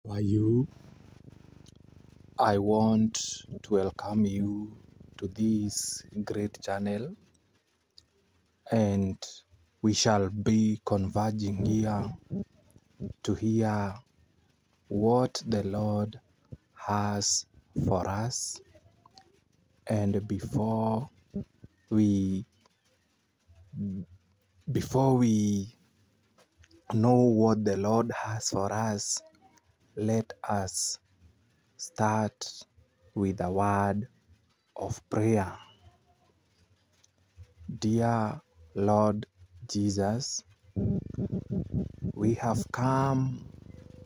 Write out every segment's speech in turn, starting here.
How are you? I want to welcome you to this great channel, and we shall be converging here to hear what the Lord has for us. And we before we know what the Lord has for us, let us start with a word of prayer. Dear Lord Jesus, we have come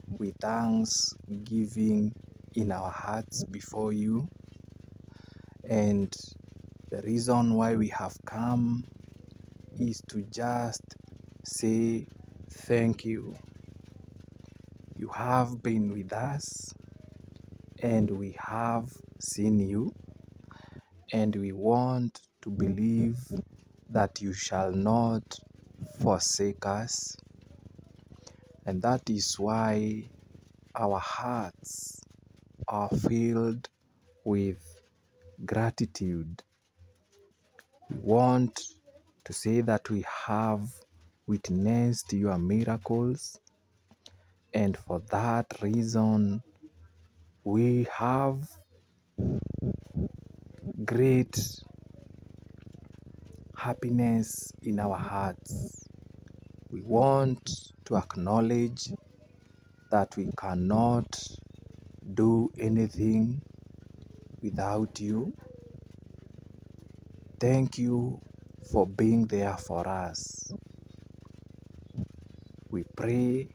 with thanksgiving in our hearts before you, and the reason why we have come is to just say thank you. You have been with us, and we have seen you, and we want to believe that you shall not forsake us. And that is why our hearts are filled with gratitude. We want to say that we have witnessed your miracles, and for that reason we have great happiness in our hearts. We want to acknowledge that we cannot do anything without you. Thank you for being there for us. We pray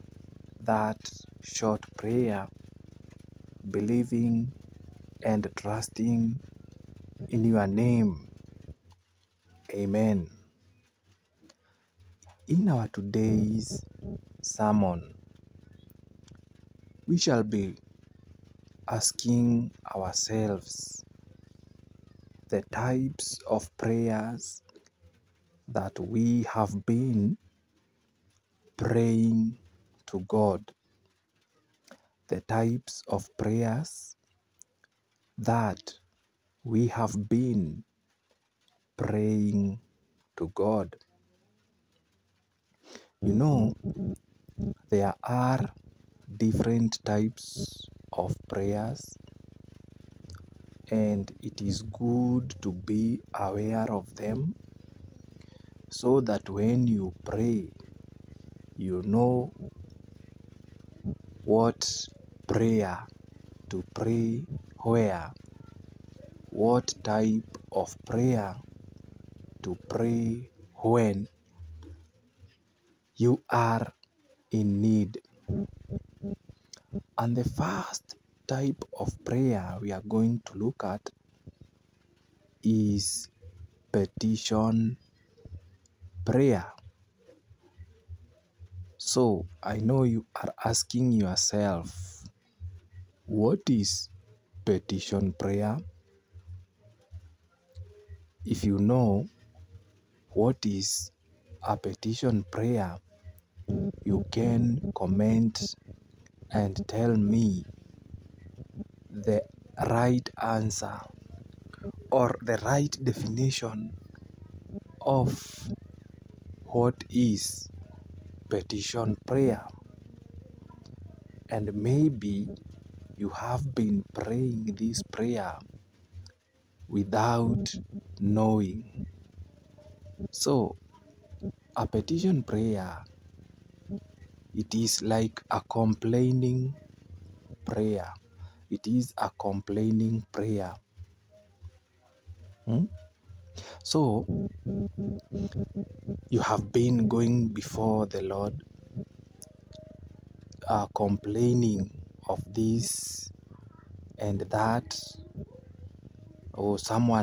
that short prayer, believing and trusting in your name. Amen. In our today's sermon, we shall be asking ourselves the types of prayers that we have been praying to God. The types of prayers that we have been praying to God. You know, there are different types of prayers, and it is good to be aware of them so that when you pray, you know what prayer to pray where, what type of prayer to pray when you are in need. And the first type of prayer we are going to look at is petition prayer. So I know you are asking yourself, what is petition prayer? If you know what is a petition prayer, you can comment and tell me the right answer or the right definition of what is petition prayer. And maybe you have been praying this prayer without knowing. So a petition prayer, it is like a complaining prayer. It is a complaining prayer. So you have been going before the Lord, complaining of this and that, or someone